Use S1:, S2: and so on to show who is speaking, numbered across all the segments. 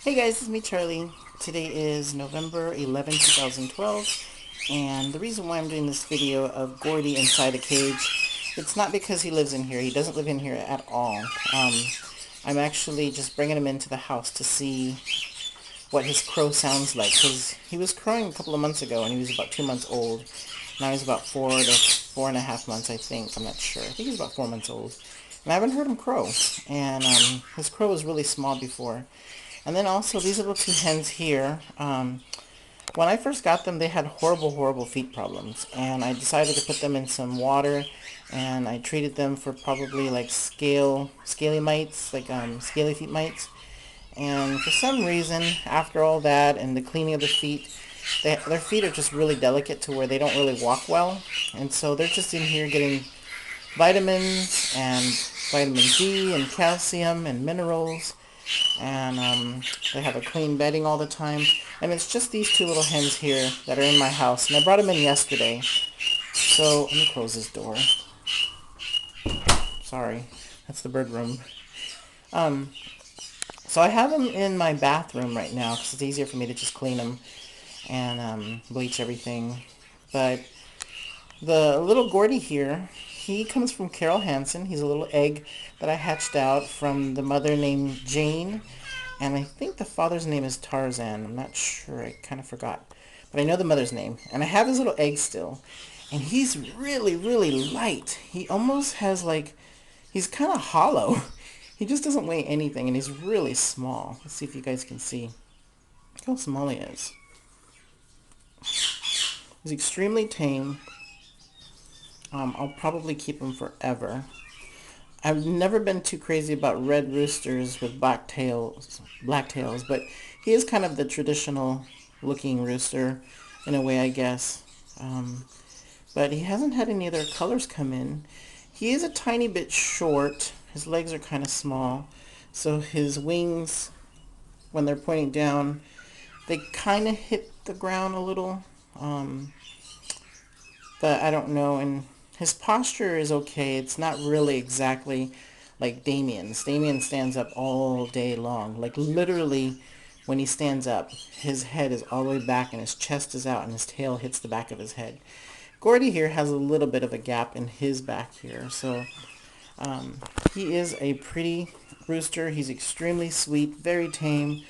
S1: Hey guys, it's me Charlie. Today is November 11, 2012, and the reason why I'm doing this video of Gordy inside a cage, it's not because he lives in here. He doesn't live in here at all. I'm actually just bringing him into the house to see what his crow sounds like, because he was crowing a couple of months ago and he was about 2 months old. Now he's about 4 to 4.5 months, I think. I'm not sure. I think he's about 4 months old. And I haven't heard him crow. And his crow was really small before. And then also these little two hens here, when I first got them, they had horrible, horrible feet problems. And I decided to put them in some water, and I treated them for probably like scaly mites, like scaly feet mites. And for some reason, after all that and the cleaning of the feet, their feet are just really delicate to where they don't really walk well. And so they're just in here getting vitamins and vitamin D and calcium and minerals, and they have a clean bedding all the time. And it's just these two little hens here that are in my house, and I brought them in yesterday. So let me close this door. Sorry, that's the bird room. Um, so I have them in my bathroom right now because it's easier for me to just clean them and bleach everything. But the little Gordy here, he comes from Carol Hansen. He's a little egg that I hatched out from the mother named Jane, and I think the father's name is Tarzan. I'm not sure. I kind of forgot. But I know the mother's name. And I have his little egg still. And he's really, really light. He almost has like, he's kind of hollow. He just doesn't weigh anything, and he's really small. Let's see if you guys can see. Look how small he is. He's extremely tame. I'll probably keep him forever. I've never been too crazy about red roosters with black tails, but he is kind of the traditional looking rooster in a way, I guess. But he hasn't had any other colors come in. He is a tiny bit short. His legs are kind of small, so his wings, when they're pointing down, they kind of hit the ground a little. But I don't know. And his posture is okay. It's not really exactly like Damien's. Damien stands up all day long. Like literally, when he stands up, his head is all the way back and his chest is out and his tail hits the back of his head. Gordy here has a little bit of a gap in his back here. So he is a pretty rooster. He's extremely sweet, very tame.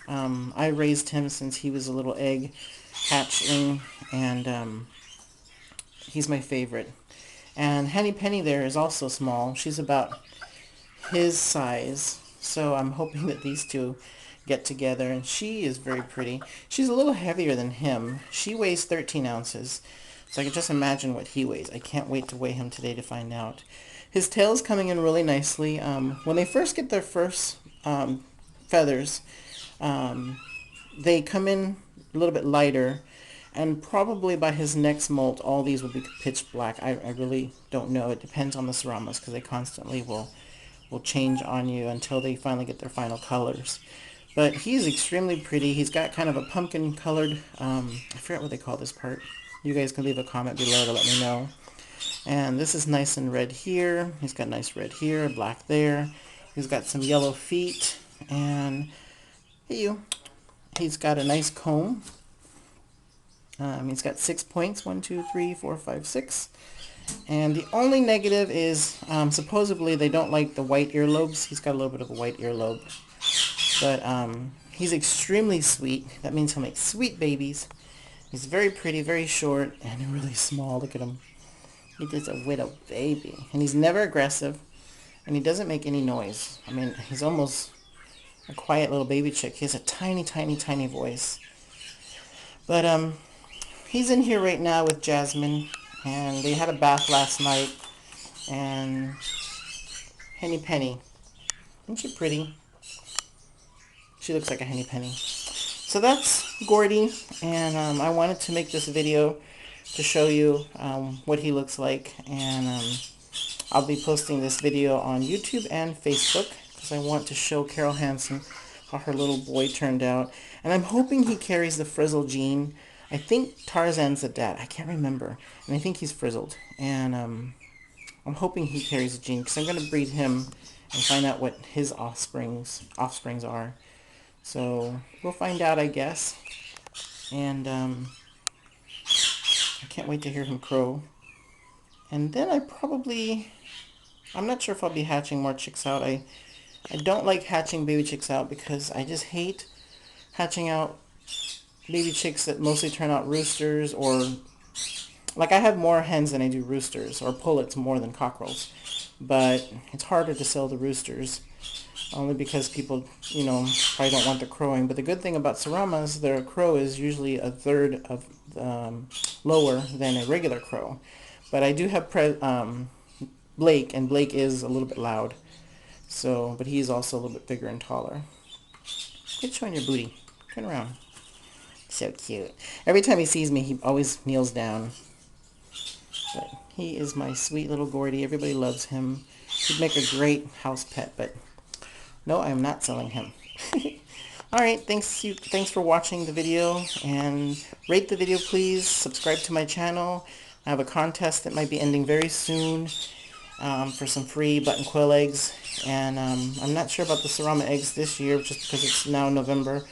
S1: I raised him since he was a little egg hatchling, and he's my favorite. And Henny Penny there is also small. She's about his size. So I'm hoping that these two get together. And she is very pretty. She's a little heavier than him. She weighs 13 ounces. So I can just imagine what he weighs. I can't wait to weigh him today to find out. His tail is coming in really nicely. When they first get their first feathers, they come in a little bit lighter, and probably by his next molt, all these will be pitch black. I really don't know. It depends on the Seramas because they constantly will change on you until they finally get their final colors. But he's extremely pretty. He's got kind of a pumpkin colored, I forget what they call this part. You guys can leave a comment below to let me know. And this is nice and red here. He's got nice red here, black there. He's got some yellow feet, and hey you. He's got a nice comb. He's got 6 points, 1, 2, 3, 4, 5, 6. And the only negative is supposedly they don't like the white earlobes. He's got a little bit of a white earlobe. But he's extremely sweet. That means he'll make sweet babies. He's very pretty, very short, and really small. Look at him. He is a widow baby. And he's never aggressive, and he doesn't make any noise. I mean, he's almost a quiet little baby chick. He has a tiny, tiny, tiny voice. But he's in here right now with Jasmine, and they had a bath last night. And Henny Penny, isn't she pretty? She looks like a Henny Penny. So that's Gordy, and I wanted to make this video to show you what he looks like. And I'll be posting this video on YouTube and Facebook because I want to show Carol Hansen how her little boy turned out. And I'm hoping he carries the frizzle gene. I think Tarzan's the dad. I can't remember. And I think he's frizzled. And I'm hoping he carries the gene because I'm going to breed him and find out what his offsprings are. So we'll find out, I guess. And I can't wait to hear him crow. And then I'm not sure if I'll be hatching more chicks out. I don't like hatching baby chicks out because I just hate hatching out baby chicks that mostly turn out roosters, or like I have more hens than I do roosters, or pullets more than cockerels. But it's harder to sell the roosters only because people, probably don't want the crowing. But the good thing about Seramas, their crow is usually a third of lower than a regular crow. But I do have Blake, and Blake is a little bit loud. So, but he's also a little bit bigger and taller. Quit showing your booty. Turn around. So cute. Every time he sees me, he always kneels down. But he is my sweet little Gordy. Everybody loves him. He'd make a great house pet, but no, I'm not selling him. All right, thanks for watching the video, and rate the video, please. Subscribe to my channel. I have a contest that might be ending very soon for some free button quill eggs, and I'm not sure about the Serama eggs this year just because it's now November.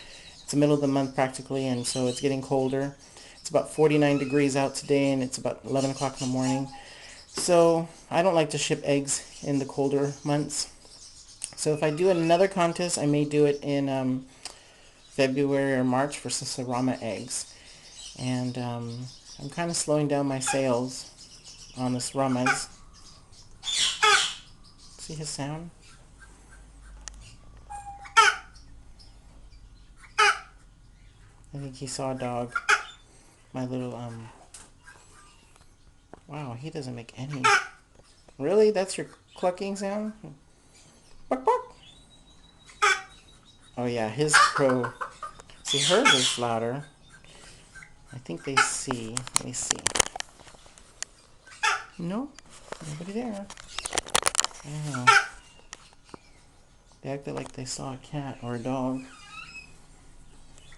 S1: It's the middle of the month practically, and so it's getting colder. It's about 49 degrees out today, and it's about 11 o'clock in the morning. So I don't like to ship eggs in the colder months. So if I do another contest, I may do it in February or March for some Serama eggs. And I'm kind of slowing down my sales on the Seramas. See his sound? I think he saw a dog. My little, wow, he doesn't make any. Really? That's your clucking sound? Bark, bark. Oh yeah, his crow. See, hers is louder. I think they see. Let me see. No, nobody there. I don't know. They acted like they saw a cat or a dog.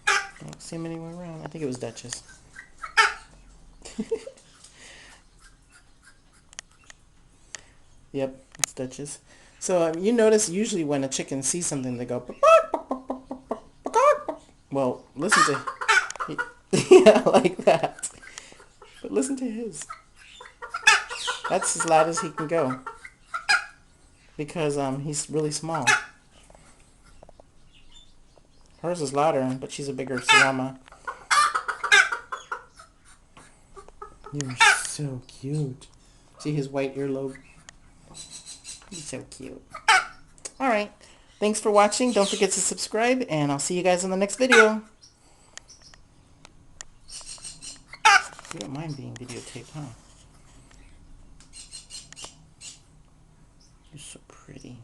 S1: I don't see him anywhere around. I think it was Duchess. Yep, it's Duchess. So you notice usually when a chicken sees something, they go, "Bark, bark, bark, bark, bark, bark, bark, bark." Well, listen to, yeah, like that. But listen to his. That's as loud as he can go because he's really small. Hers is louder, but she's a bigger Serama. You're so cute. See his white earlobe? He's so cute. Alright. Thanks for watching. Don't forget to subscribe, and I'll see you guys in the next video. You don't mind being videotaped, huh? You're so pretty.